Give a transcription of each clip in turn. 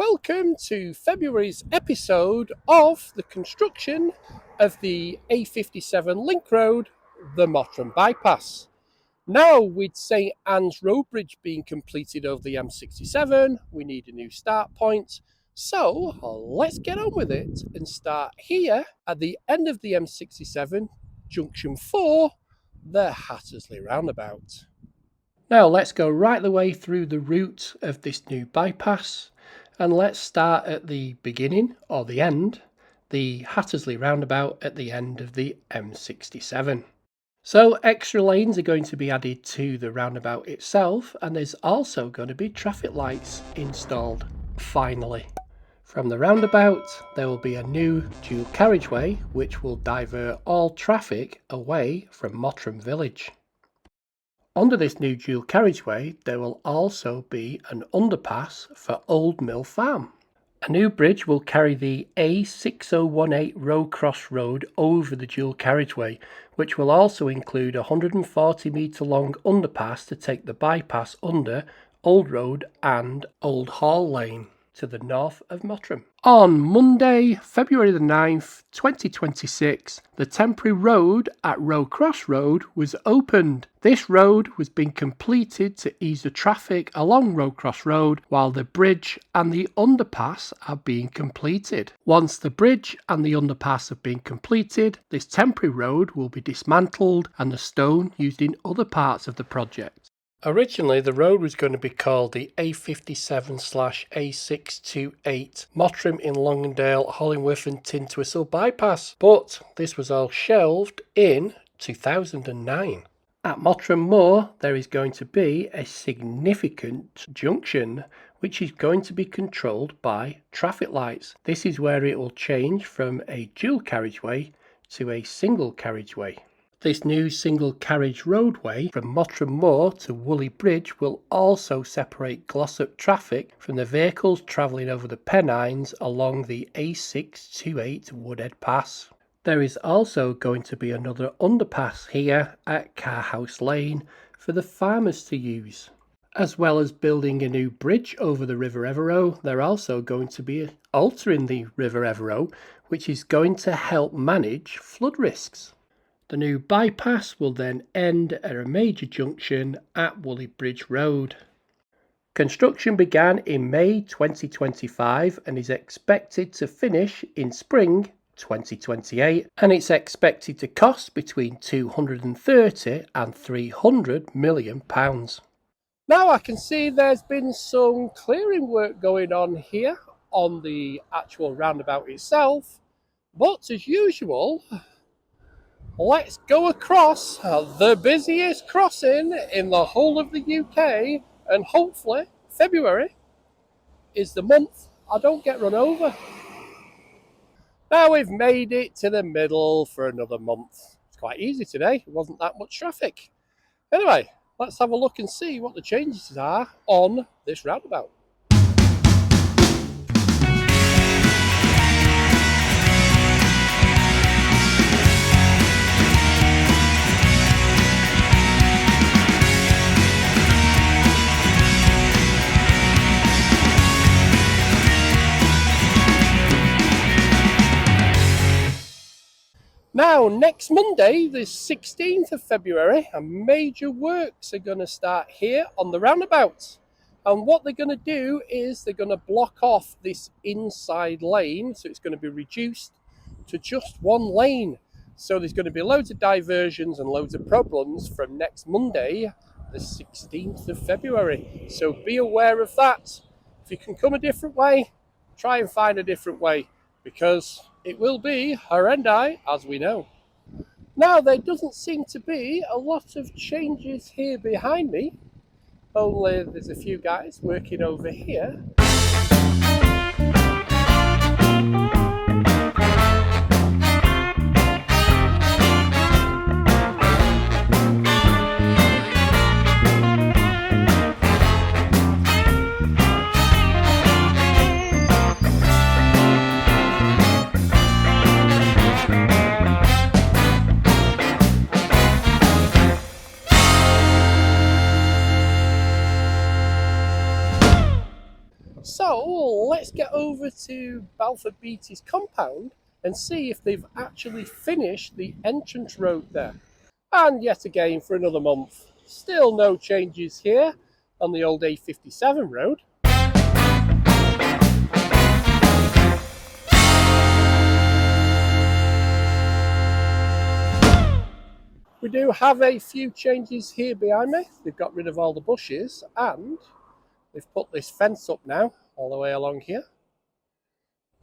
Welcome to February's episode of the construction of the A57 link road, the Mottram bypass. Now, with St Anne's Road Bridge being completed over the M67, we need a new start point. So let's get on with it and start here at the end of the M67, junction 4, the Hattersley roundabout. Now let's go right the way through the route of this new bypass, and let's start at the beginning or the end, the Hattersley roundabout at the end of the M67. So extra lanes are going to be added to the roundabout itself, and there's also going to be traffic lights installed finally. From the roundabout there will be a new dual carriageway which will divert all traffic away from Mottram village. Under this new dual carriageway there will also be an underpass for Old Mill Farm. A new bridge will carry the A6018 Roe Cross road over the dual carriageway, which will also include a 140 metre long underpass to take the bypass under Old Road and Old Hall Lane to the north of Mottram. On Monday, February the 9th, 2026, the temporary road at Roe Cross Road was opened. This road was being completed to ease the traffic along Roe Cross Road while the bridge and the underpass are being completed. Once the bridge and the underpass have been completed, this temporary road will be dismantled and the stone used in other parts of the project. Originally, the road was going to be called the A57/A628 Mottram in Longdale, Hollingworth and Tintwistle bypass, but this was all shelved in 2009. At Mottram Moor, there is going to be a significant junction which is going to be controlled by traffic lights. This is where it will change from a dual carriageway to a single carriageway. This new single carriage roadway from Mottram Moor to Woolley Bridge will also separate Glossop traffic from the vehicles travelling over the Pennines along the A628 Woodhead Pass. There is also going to be another underpass here at Carhouse Lane for the farmers to use. As well as building a new bridge over the River Evero, they're also going to be altering the River Evero, which is going to help manage flood risks. The new bypass will then end at a major junction at Woolley Bridge Road. Construction began in May 2025 and is expected to finish in spring 2028, and it's expected to cost between £230 and £300 million. Now I can see there's been some clearing work going on here on the actual roundabout itself, but as usual, let's go across the busiest crossing in the whole of the UK, and hopefully February is the month I don't get run over. Now we've made it to the middle for another month. It's quite easy today, it wasn't that much traffic. Anyway, let's have a look and see what the changes are on this roundabout. Now, next Monday, the 16th of February, major works are going to start here on the roundabout. And what they're going to do is they're going to block off this inside lane, so it's going to be reduced to just one lane. So there's going to be loads of diversions and loads of problems from next Monday, the 16th of February. So be aware of that. If you can come a different way, try and find a different way, because it will be horrendi, as we know. Now, there doesn't seem to be a lot of changes here behind me. Only there's a few guys working over here. over to Balfour Beatty's compound and see if they've actually finished the entrance road there. And yet again, for another month, still no changes here on the old A57 road. We do have a few changes here behind me. They've got rid of all the bushes and they've put this fence up now all the way along here.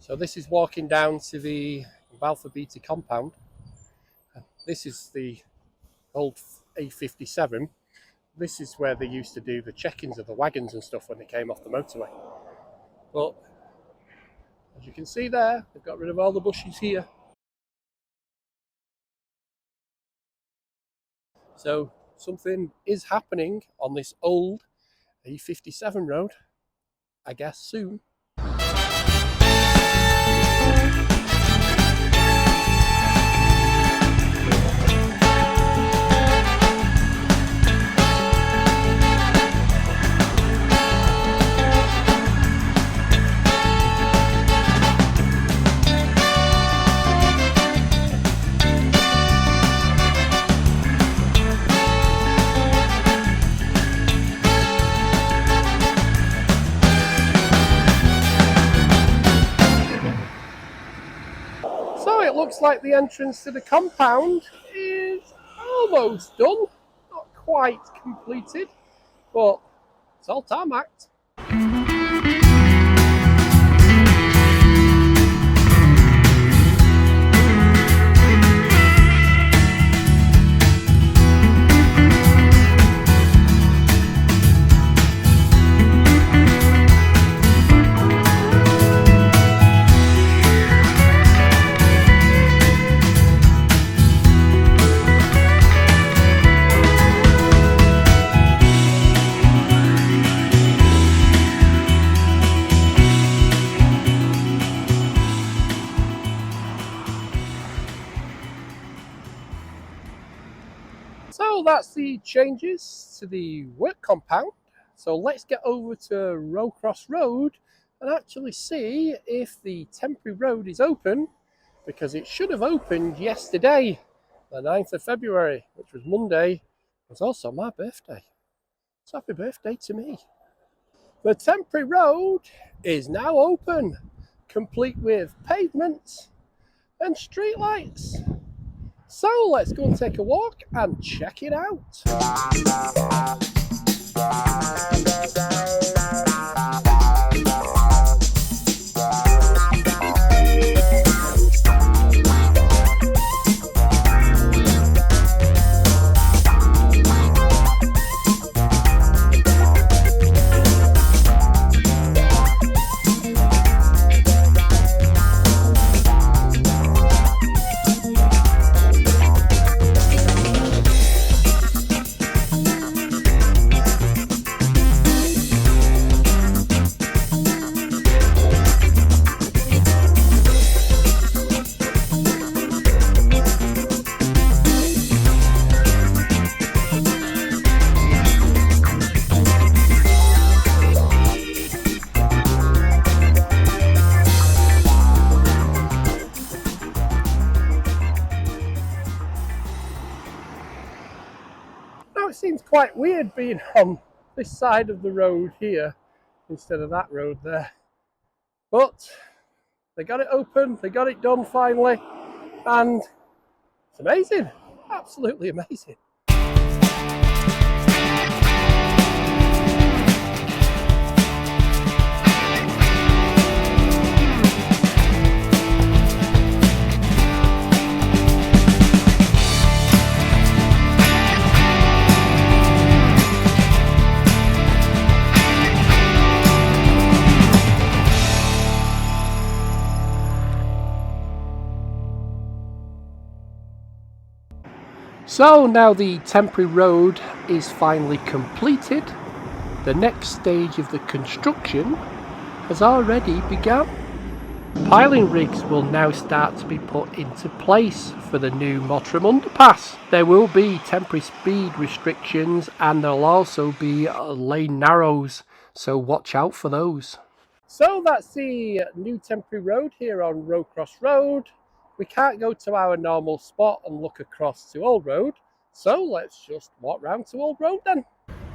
So this is walking down to the Balfour Beatty compound. This is the old A57. This is where they used to do the check-ins of the wagons and stuff when they came off the motorway. But as you can see there, they've got rid of all the bushes here. So something is happening on this old A57 road, I guess soon. So it looks like the entrance to the compound is almost done. Not quite completed, but it's all tarmacked. So that's the changes to the work compound. So let's get over to Roe Cross Road and actually see if the temporary road is open, because it should have opened yesterday, the 9th of February, which was Monday. It was also my birthday. So happy birthday to me. The temporary road is now open, complete with pavement and streetlights. So let's go and take a walk and check it out. It seems quite weird being on this side of the road here instead of that road there, but they got it open, they got it done finally, and it's amazing, absolutely amazing. So now the temporary road is finally completed. The next stage of the construction has already begun. Piling rigs will now start to be put into place for the new Mottram Underpass. There will be temporary speed restrictions and there'll also be lane narrows, so watch out for those. So that's the new temporary road here on Roe Cross Road. We can't go to our normal spot and look across to Old Road, so let's just walk round to Old Road then.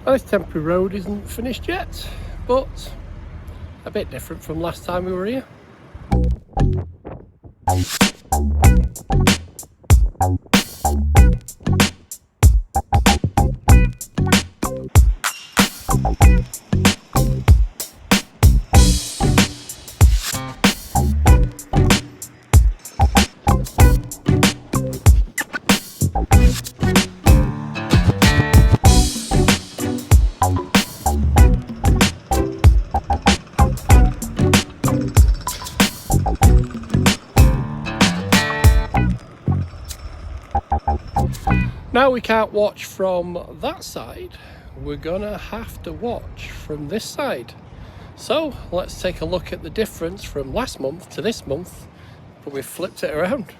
Well, this temporary road isn't finished yet, but a bit different from last time we were here. Now we can't watch from that side, we're gonna have to watch from this side. So let's take a look at the difference from last month to this month, but we've flipped it around.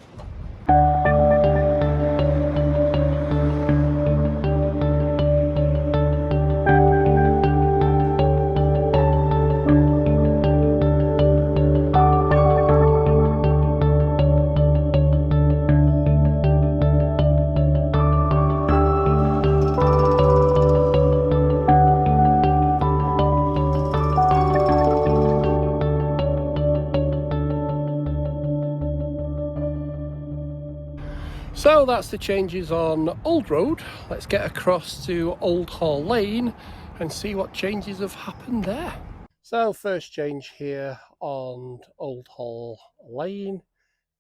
So that's the changes on Old Road. Let's get across to Old Hall Lane and see what changes have happened there. So first change here on Old Hall Lane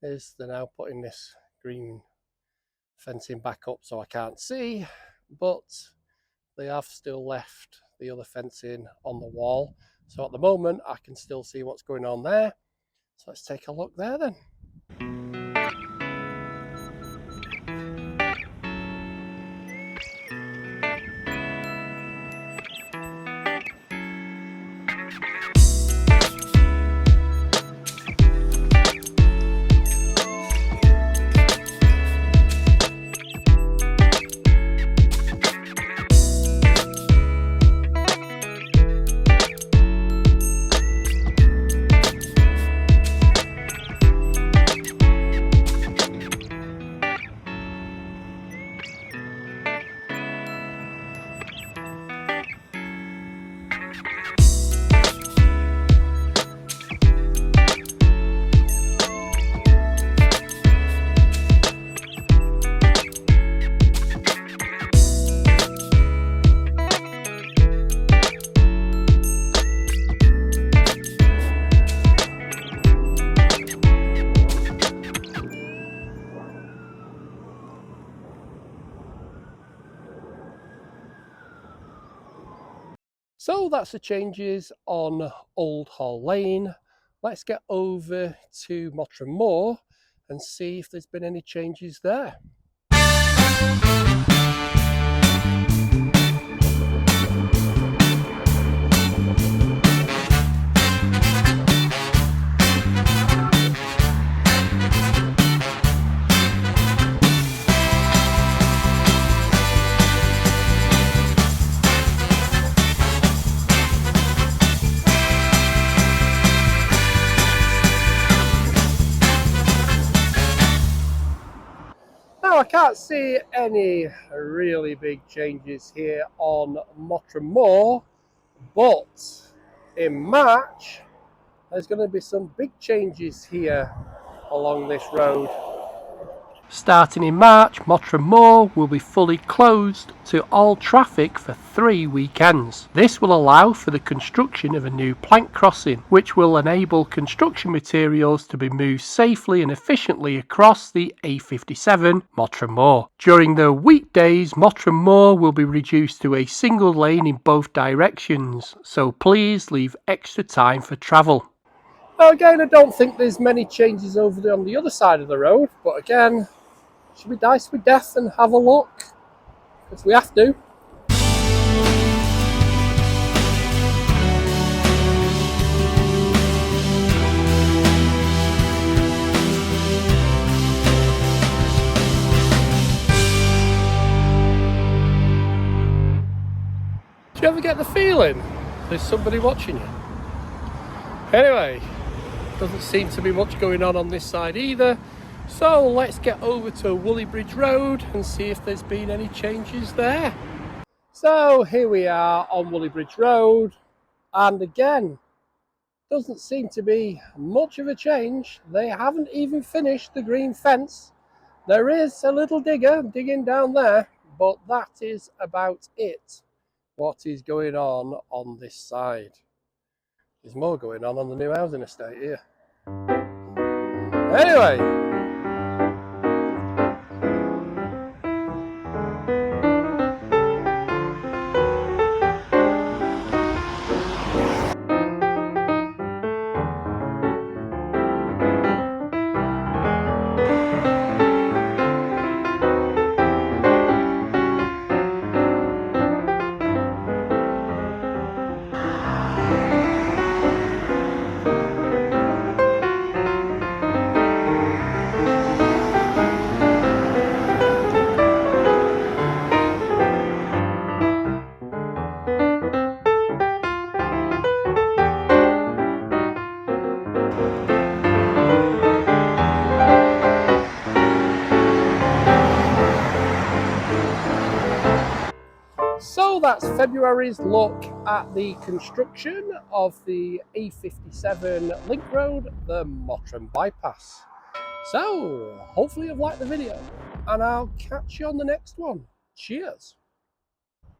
is they're now putting this green fencing back up so I can't see, but they have still left the other fencing on the wall. So at the moment I can still see what's going on there. So let's take a look there then. So that's the changes on Old Hall Lane. Let's get over to Mottram Moor and see if there's been any changes there. Now I can't see any really big changes here on Mottram Moor, but in March there's going to be some big changes here along this road. Starting in March, Mottram Moor will be fully closed to all traffic for 3 weekends. This will allow for the construction of a new plank crossing, which will enable construction materials to be moved safely and efficiently across the A57 Mottram Moor. During the weekdays, Mottram Moor will be reduced to a single lane in both directions, so please leave extra time for travel. Now again, I don't think there's many changes over there on the other side of the road, but again, should we dice with death and have a look? Because we have to. Do you ever get the feeling there's somebody watching you? Anyway, doesn't seem to be much going on this side either. So let's get over to Woolley Bridge Road and see if there's been any changes there. So here we are on Woolley Bridge Road, and again, doesn't seem to be much of a change. They haven't even finished the green fence. There is a little digger digging down there, but that is about it. What is going on this side? There's more going on the new housing estate here. Anyway, so that's February's look at the construction of the A57 link road, the Mottram bypass. So hopefully you've liked the video, and I'll catch you on the next one. Cheers.